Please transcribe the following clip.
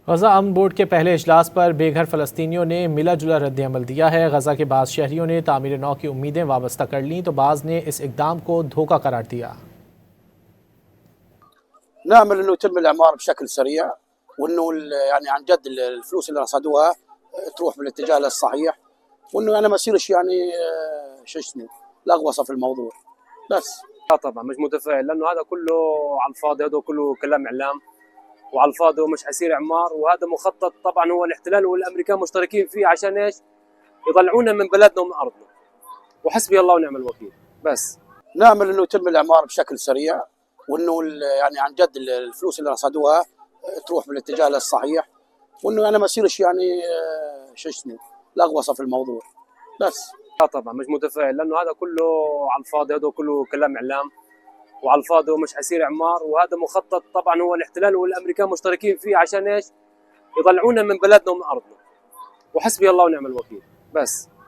गजा अमन बोर्ड के पहले इजलास पर बेघर फ़लस्तीनियों ने मिला जुला रद्द-ए-अमल दिया है। गजा के बाद शहरियों ने तामीर नौ की उम्मीदें वाबस्ता कर लीं तो बाज़ ने इस इकदाम को धोखा करार दिया। نامل انه يتم الاعمار بشكل سريع وانه يعني عن جد الفلوس اللي رصدوها تروح بالاتجاه الصحيح وانه يعني ما يصيرش يعني شو اسمه لغوصه في الموضوع بس. لا طبعا مش متفائل لانه هذا كله على الفاضي، هذا كله كلام اعلام وعلى الفاضي ومش حيصير اعمار، وهذا مخطط طبعا هو الاحتلال والامريكان مشتركين فيه عشان ايش؟ يطلعونا من بلدنا ومن ارضنا. وحسبي الله ونعم الوكيل بس. نامل انه يتم الاعمار بشكل سريع وانه يعني عن جد الفلوس اللي رصدوها تروح بالاتجاه الصحيح وانه يعني ما يصيرش يعني شو اسمه لغوصه في الموضوع بس. لا طبعا مش متفائل لانه هذا كله على الفاضي، هذا كله كلام اعلام وعلى الفاضي ومش حيصير اعمار، وهذا مخطط طبعا هو الاحتلال والامريكان مشتركين فيه عشان ايش؟ يطلعونا من بلدنا ومن ارضنا. وحسبي الله ونعم الوكيل بس.